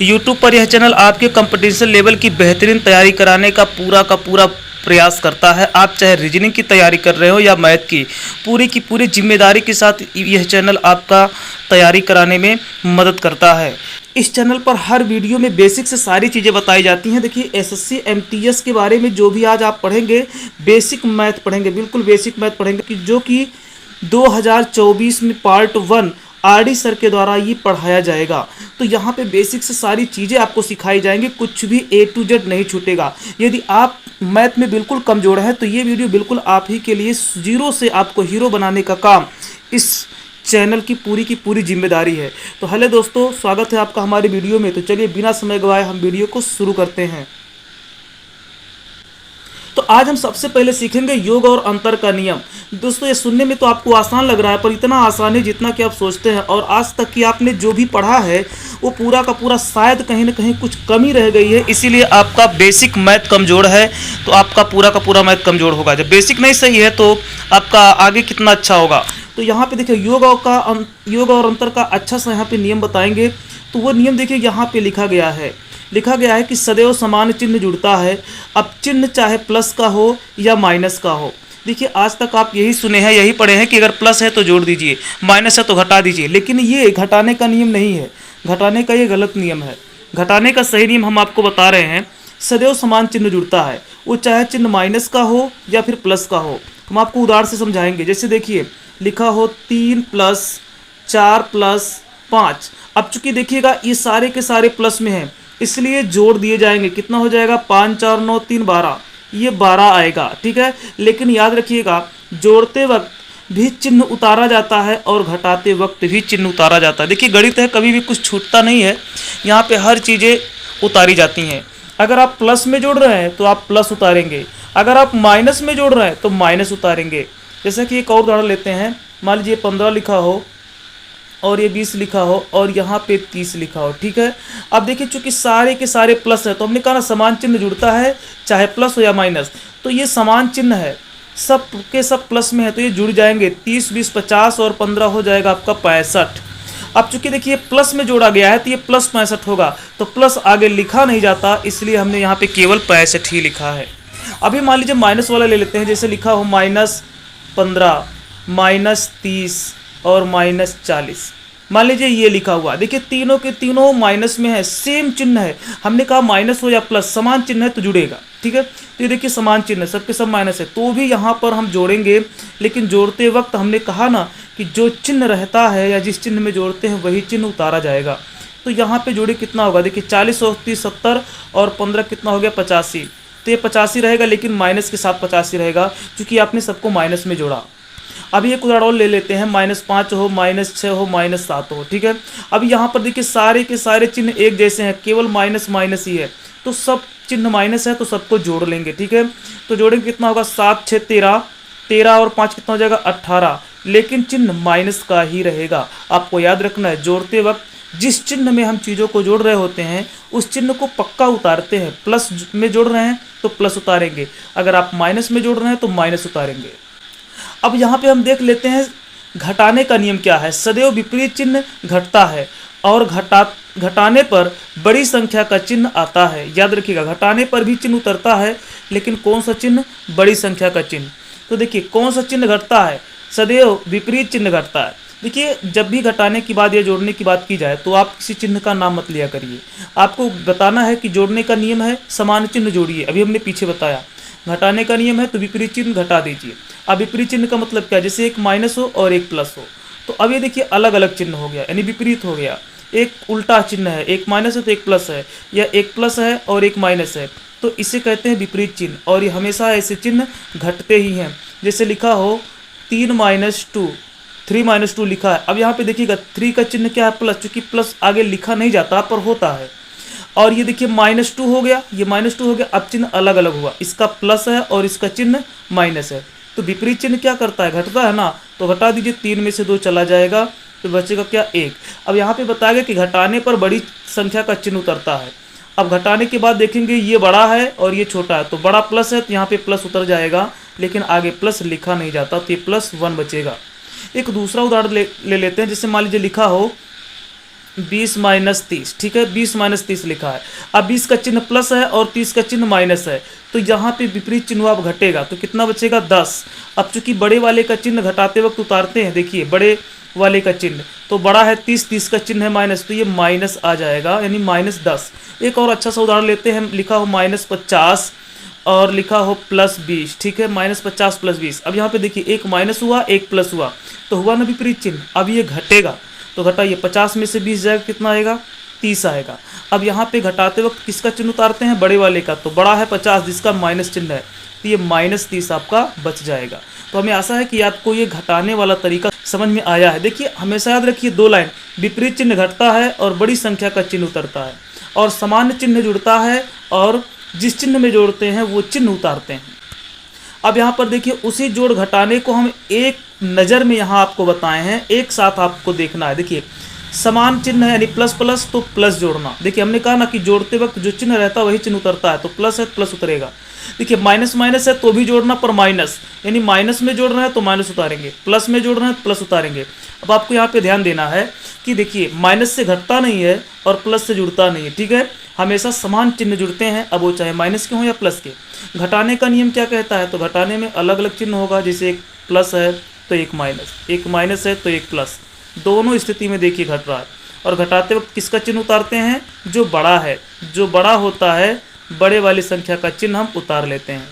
YouTube पर यह channel आपके कंपटीशन लेवल की बेहतरीन तैयारी कराने का पूरा प्रयास करता है। आप चाहे रीजनिंग की तैयारी कर रहे हो या मैथ की पूरी जिम्मेदारी के साथ यह चैनल आपका तैयारी कराने में मदद करता है। इस चैनल पर हर वीडियो में बेसिक से सारी चीज़ें बताई जाती हैं। देखिए एसएससी एमटीएस के बारे में जो भी आज आप पढ़ेंगे, बेसिक मैथ पढ़ेंगे, बिल्कुल बेसिक मैथ पढ़ेंगे कि जो कि 2024 में पार्ट 1 आरडी सर के द्वारा ये पढ़ाया जाएगा। तो यहाँ पे बेसिक से सारी चीज़ें आपको सिखाई जाएंगी, कुछ भी A to Z नहीं छूटेगा। यदि आप मैथ में बिल्कुल कमज़ोर हैं तो ये वीडियो बिल्कुल आप ही के लिए, जीरो से आपको हीरो बनाने का काम इस चैनल की पूरी जिम्मेदारी है। तो हेलो दोस्तों, स्वागत है आपका हमारे वीडियो में। तो चलिए बिना समय गवाए हम वीडियो को शुरू करते हैं। तो आज हम सबसे पहले सीखेंगे योग और अंतर का नियम। दोस्तों ये सुनने में तो आपको आसान लग रहा है, पर इतना आसान है जितना कि आप सोचते हैं। और आज तक कि आपने जो भी पढ़ा है वो पूरा का पूरा शायद कहीं ना कहीं कुछ कमी रह गई है, इसीलिए आपका बेसिक मैथ कमज़ोर है तो आपका पूरा का पूरा मैथ कमज़ोर होगा। जब बेसिक नहीं सही है तो आपका आगे कितना अच्छा होगा। तो यहाँ पे देखिए योग और अंतर का अच्छा सा यहाँ पे नियम बताएंगे। तो वो नियम देखिए यहाँ पे लिखा गया है कि सदैव समान चिन्ह जुड़ता है। अब चिन्ह चाहे प्लस का हो या माइनस का हो। देखिए आज तक आप यही सुने हैं, यही पढ़े हैं कि अगर प्लस है तो जोड़ दीजिए, माइनस है तो घटा दीजिए। लेकिन ये घटाने का नियम नहीं है, घटाने का ये गलत नियम है। घटाने का सही नियम हम आपको बता रहे हैं। सदैव समान चिन्ह जुड़ता है, वो चाहे चिन्ह माइनस का हो या फिर प्लस का हो। हम आपको उदाहरण से समझाएंगे। जैसे देखिए लिखा हो 3 + 4 + 5। अब चूंकि देखिएगा ये सारे के सारे प्लस में हैं, इसलिए जोड़ दिए जाएंगे। कितना हो जाएगा? 5 4 9 3 12, ये 12 आएगा, ठीक है। लेकिन याद रखिएगा जोड़ते वक्त भी चिन्ह उतारा जाता है और घटाते वक्त भी चिन्ह उतारा जाता है। देखिए गणित है, कभी भी कुछ छूटता नहीं है, यहाँ पे हर चीज़ें उतारी जाती हैं। अगर आप प्लस में जोड़ रहे हैं तो आप प्लस उतारेंगे, अगर आप माइनस में जोड़ रहे हैं तो माइनस उतारेंगे। जैसे कि एक और उदाहरण लेते हैं। मान लीजिए 15 लिखा हो और ये 20 लिखा हो और यहाँ पे 30 लिखा हो, ठीक है। अब देखिए चूंकि सारे के सारे प्लस है तो हमने कहा ना समान चिन्ह जुड़ता है, चाहे प्लस हो या माइनस। तो ये समान चिन्ह है, सब के सब प्लस में है तो ये जुड़ जाएंगे। 30 20 50 और 15 हो जाएगा आपका 65। अब चूंकि देखिए प्लस में जोड़ा गया है तो ये प्लस 65 होगा। तो प्लस आगे लिखा नहीं जाता, इसलिए हमने यहाँ पे केवल 65 ही लिखा है। अभी मान लीजिए माइनस वाला ले लेते हैं। जैसे लिखा हो -15, -30 और -40। मान लीजिए ये लिखा हुआ, देखिए तीनों के तीनों माइनस में है, सेम चिन्ह है। हमने कहा माइनस हो या प्लस समान चिन्ह है तो जुड़ेगा, ठीक है। तो ये देखिए समान चिन्ह है, सबके सब माइनस है तो भी यहाँ पर हम जोड़ेंगे। लेकिन जोड़ते वक्त हमने कहा ना कि जो चिन्ह रहता है या जिस चिन्ह में जोड़ते हैं वही चिन्ह उतारा जाएगा। तो यहाँ पे जोड़े कितना होगा? देखिए 40 और 30 70 और 15 कितना हो गया? 85। तो ये 85 रहेगा, लेकिन माइनस के साथ 85 रहेगा क्योंकि आपने सबको माइनस में जोड़ा। अभी एक उदाहरण ले लेते हैं। -5 हो, -6 हो, -7 हो, ठीक है। अब यहाँ पर देखिए सारे के सारे चिन्ह एक जैसे हैं, केवल माइनस माइनस ही है। तो सब चिन्ह माइनस है तो सबको जोड़ लेंगे, ठीक है। तो जोड़ेंगे कितना होगा? 7 6 13, 13 और 5 कितना हो जाएगा? 18। लेकिन चिन्ह माइनस का ही रहेगा। आपको याद रखना है जोड़ते वक्त जिस चिन्ह में हम चीज़ों को जोड़ रहे होते हैं उस चिन्ह को पक्का उतारते हैं। प्लस में जोड़ रहे हैं तो प्लस उतारेंगे, अगर आप माइनस में जोड़ रहे हैं तो माइनस उतारेंगे। अब यहाँ पे हम देख लेते हैं घटाने का नियम क्या है। सदैव विपरीत चिन्ह घटता है और घटाने पर बड़ी संख्या का चिन्ह आता है। याद रखिएगा घटाने पर भी चिन्ह उतरता है, लेकिन कौन सा चिन्ह? बड़ी संख्या का चिन्ह। तो देखिए कौन सा चिन्ह घटता है? सदैव विपरीत चिन्ह घटता है। देखिए जब भी घटाने की बात या जोड़ने की बात की जाए तो आप किसी चिन्ह का नाम मत लिया करिए। आपको बताना है कि जोड़ने का नियम है समान चिन्ह जोड़िए, अभी हमने पीछे बताया। घटाने का नियम है तो विपरीत चिन्ह घटा दीजिए। अब विपरीत चिन्ह का मतलब क्या? जैसे एक माइनस हो और एक प्लस हो, तो अब ये देखिए अलग अलग चिन्ह हो गया, यानी विपरीत हो गया। एक उल्टा चिन्ह है, एक माइनस है तो एक प्लस है, या एक प्लस है और एक माइनस है, तो इसे कहते हैं विपरीत चिन्ह। और ये हमेशा ऐसे चिन्ह घटते ही हैं। जैसे लिखा हो 3 - 2, 3 - 2 लिखा है। अब यहाँ पे देखिएगा 3 का चिन्ह क्या है? प्लस, चूंकि प्लस आगे लिखा नहीं जाता पर होता है। और ये देखिए -2 हो गया, ये -2 हो गया। अब चिन्ह अलग अलग हुआ, इसका प्लस है और इसका चिन्ह माइनस है। तो विपरीत चिन्ह क्या करता है? घटता है ना, तो घटा दीजिए, 3 में से 2 चला जाएगा तो बचेगा क्या? 1। अब यहाँ पे बताया गया कि घटाने पर बड़ी संख्या का चिन्ह उतरता है। अब घटाने के बाद देखेंगे ये बड़ा है और ये छोटा है, तो बड़ा प्लस है तो यहाँ पे प्लस उतर जाएगा, लेकिन आगे प्लस लिखा नहीं जाता तो ये +1 बचेगा। एक दूसरा उदाहरण ले लेते हैं। जैसे मान लीजिए लिखा हो 20 माइनस 30, ठीक है, 20 माइनस 30 लिखा है। अब 20 का चिन्ह प्लस है और 30 का चिन्ह माइनस है, तो यहाँ पे विपरीत चिन्ह अब घटेगा, तो कितना बचेगा 10। अब चूंकि बड़े वाले का चिन्ह घटाते वक्त उतारते हैं, देखिए बड़े वाले का चिन्ह तो बड़ा है 30, 30 का चिन्ह है माइनस, तो ये माइनस आ जाएगा, यानी -10। एक और अच्छा सा उदाहरण लेते हैं, लिखा हो -50 और लिखा हो +20, ठीक है, -50 + 20। अब यहाँ पे देखिए एक माइनस हुआ एक प्लस हुआ, तो हुआ ना विपरीत चिन्ह। अब ये घटेगा, तो घटाइए, 50 में से 20 जाएगा, कितना आएगा 30 आएगा। अब यहाँ पे घटाते वक्त किसका चिन्ह उतारते हैं, बड़े वाले का, तो बड़ा है 50 जिसका माइनस चिन्ह है, तो ये -30 आपका बच जाएगा। तो हमें आशा है कि आपको ये घटाने वाला तरीका समझ में आया है। देखिए हमेशा याद रखिए 2 लाइन, विपरीत चिन्ह घटता है और बड़ी संख्या का चिन्ह उतरता है, और सामान्य चिन्ह जुड़ता है और जिस चिन्ह में जोड़ते हैं वो चिन्ह उतारते हैं। अब यहाँ पर देखिए उसी जोड़ घटाने को हम एक नज़र में यहाँ आपको बताए हैं, एक साथ आपको देखना है। देखिए समान चिन्ह है यानी प्लस प्लस, तो प्लस जोड़ना। देखिए हमने कहा ना कि जोड़ते वक्त जो चिन्ह रहता है वही चिन्ह उतरता है, तो प्लस है प्लस उतरेगा। देखिए माइनस माइनस है तो भी जोड़ना, पर माइनस यानी माइनस में जोड़ रहे हैं तो माइनस उतारेंगे, प्लस में जोड़ रहे हैं तो प्लस उतारेंगे। अब आपको यहाँ पे ध्यान देना है कि देखिए माइनस से घटता नहीं है और प्लस से जुड़ता नहीं है, ठीक है, हमेशा समान चिन्ह जुड़ते हैं, अब वो चाहे माइनस के हों या प्लस के। घटाने का नियम क्या कहता है, तो घटाने में अलग अलग चिन्ह होगा, जैसे एक प्लस है तो एक माइनस है तो एक प्लस, दोनों स्थिति में देखिए घट रहा है। और घटाते वक्त किसका चिन्ह उतारते हैं, जो बड़ा है, जो बड़ा होता है बड़े वाली संख्या का चिन्ह हम उतार लेते हैं।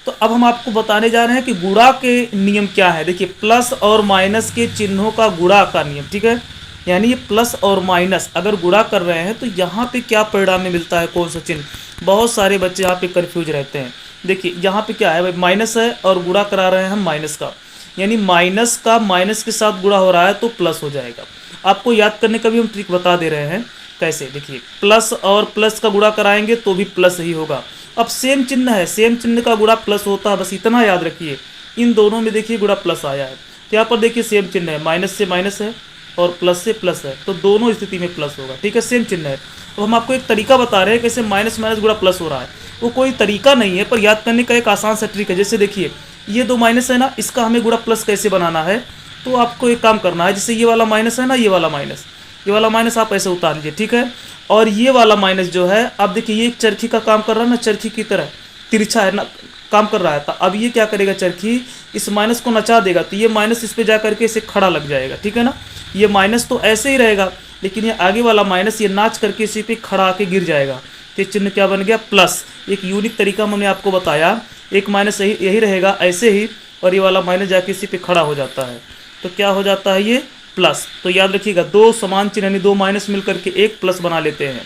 तो अब हम आपको बताने जा रहे हैं कि गुणा के नियम क्या है। देखिए प्लस और माइनस के चिन्हों का गुणा का नियम, ठीक है, यानी ये प्लस और माइनस अगर गुणा कर रहे हैं तो यहाँ पे क्या परिणाम में मिलता है, कौन सा चिन्ह। बहुत सारे बच्चे यहाँ पे कंफ्यूज रहते हैं। देखिए यहाँ पे क्या है भाई, माइनस है और गुणा करा रहे हैं हम माइनस का, यानी माइनस का माइनस के साथ गुणा हो रहा है तो प्लस हो जाएगा। आपको याद करने का भी हम ट्रिक बता दे रहे हैं कैसे। देखिए प्लस और प्लस का गुणा कराएंगे तो भी प्लस ही होगा। अब सेम चिन्ह है, सेम चिन्ह का गुणा प्लस होता है, बस इतना याद रखिए। इन दोनों में देखिए गुणा प्लस आया है, तो यहाँ पर देखिए सेम चिन्ह है, माइनस से माइनस है और प्लस से प्लस है, तो दोनों स्थिति में प्लस होगा, ठीक है, सेम चिन्ह है। अब हम आपको एक तरीका बता रहे हैं कैसे माइनस माइनस गुणा प्लस हो रहा है। वो कोई तरीका नहीं है, पर याद करने का एक आसान सा ट्रिक है। जैसे देखिए ये 2 माइनस है ना, इसका हमें गुणा प्लस कैसे बनाना है, तो आपको एक काम करना है, जैसे ये वाला माइनस है ना, ये वाला माइनस आप ऐसे उतार लीजिए, ठीक है। और ये वाला माइनस जो है, अब देखिए ये एक चरखी का काम कर रहा है ना, चरखी की तरह तिरछा है ना, काम कर रहा है। तो अब ये क्या करेगा, चरखी इस माइनस को नचा देगा, तो ये माइनस इस पे जा करके इसे खड़ा लग जाएगा, ठीक है ना। ये माइनस तो ऐसे ही रहेगा, लेकिन ये आगे वाला माइनस ये नाच करके इसी पे खड़ा आके गिर जाएगा, तो चिन्ह क्या बन गया, प्लस। एक यूनिक तरीका हमने आपको बताया, एक माइनस यही रहेगा ऐसे ही, और ये वाला माइनस जाके इसी पे खड़ा हो जाता है, तो क्या हो जाता है, ये प्लस। तो याद रखिएगा 2 समान चिन्ह यानी 2 माइनस मिल करके एक प्लस बना लेते हैं,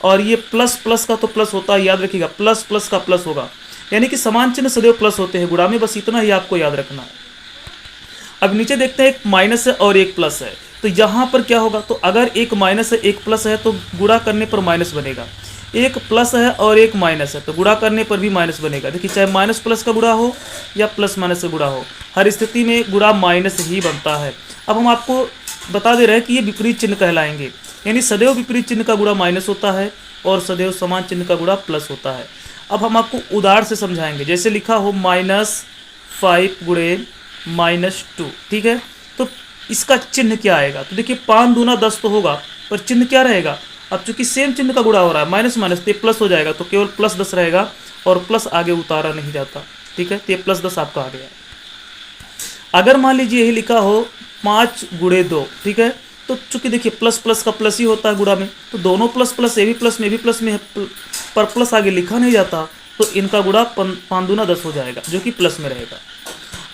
और ये प्लस प्लस का तो प्लस होता है, याद रखिएगा प्लस प्लस का प्लस होगा, यानी कि समान चिन्ह सदैव प्लस होते हैं गुणा में, बस इतना ही आपको याद रखना है। अब नीचे देखते हैं, एक माइनस है और एक प्लस है, तो यहाँ पर क्या होगा, तो अगर एक माइनस है एक प्लस है तो गुणा करने पर माइनस बनेगा। एक प्लस है और एक माइनस है तो गुणा करने पर भी माइनस बनेगा। देखिए चाहे माइनस प्लस का गुणा हो या प्लस माइनस का गुणा हो, हर स्थिति में गुणा माइनस ही बनता है। अब हम आपको बता दे रहे हैं कि ये विपरीत चिन्ह कहलाएंगे, यानी सदैव विपरीत चिन्ह का गुणा माइनस होता है और सदैव समान चिन्ह का गुणा प्लस होता है। अब हम आपको उदाहरण से समझाएंगे, जैसे लिखा हो -5 गुणे -2, ठीक है, तो इसका चिन्ह क्या आएगा, तो देखिए 5 दूना 10 तो होगा, पर चिन्ह क्या रहेगा। अब चूंकि सेम चिन्ह का गुणा हो रहा है, माइनस माइनस तो प्लस हो जाएगा, तो केवल +10 रहेगा और प्लस आगे उतारा नहीं जाता, ठीक है, तो ये +10 आपका आ गया। अगर मान लीजिए यही लिखा हो 5 गुणे 2, ठीक है, तो चूंकि देखिए प्लस प्लस का प्लस ही होता है गुणा में, तो दोनों प्लस प्लस, ये भी प्लस में भी प्लस में है, पर प्लस आगे लिखा नहीं जाता, तो इनका गुणा 5 दूना 10 हो जाएगा, जो कि प्लस में रहेगा।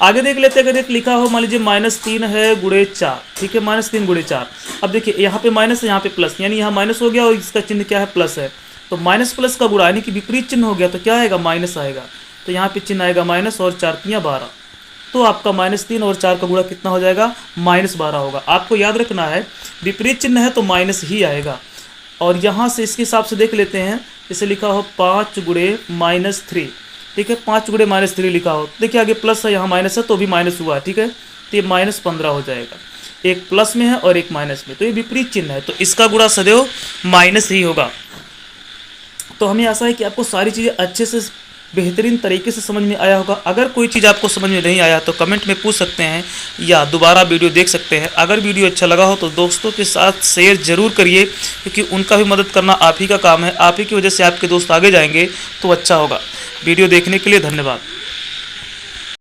आगे देख लेते हैं, अगर एक लिखा हो मान लीजिए -3 है गुणे 4, ठीक है, -3 गुणे 4। अब देखिए यहाँ पे माइनस है यहाँ पे प्लस, यानी यहाँ माइनस हो गया और इसका चिन्ह क्या है, प्लस है, तो माइनस प्लस का गुणा यानी कि विपरीत चिन्ह हो गया, तो क्या आएगा, माइनस आएगा, तो यहाँ पे चिन्ह आएगा माइनस, और 4 तियां 12, तो आपका -3 और 4 का गुणा कितना हो जाएगा, -12 होगा। आपको याद रखना है विपरीत चिन्ह है तो माइनस ही आएगा। और यहाँ से इसके हिसाब से देख लेते हैं, जैसे लिखा हो 5 गुणे -3, ठीक है, 5 गुणे -3 लिखा हो, देखिए आगे प्लस है यहाँ माइनस है तो भी माइनस हुआ है, ठीक है, तो ये -15 हो जाएगा। एक प्लस में है और एक माइनस में, तो ये विपरीत चिन्ह है, तो इसका गुणा सदैव माइनस ही होगा। तो हमें आशा है कि आपको सारी चीज़ें अच्छे से बेहतरीन तरीके से समझ में आया होगा। अगर कोई चीज़ आपको समझ में नहीं आया तो कमेंट में पूछ सकते हैं या दोबारा वीडियो देख सकते हैं। अगर वीडियो अच्छा लगा हो तो दोस्तों के साथ शेयर ज़रूर करिए, क्योंकि उनका भी मदद करना आप ही का काम है। आप ही की वजह से आपके दोस्त आगे जाएंगे तो अच्छा होगा। वीडियो देखने के लिए धन्यवाद।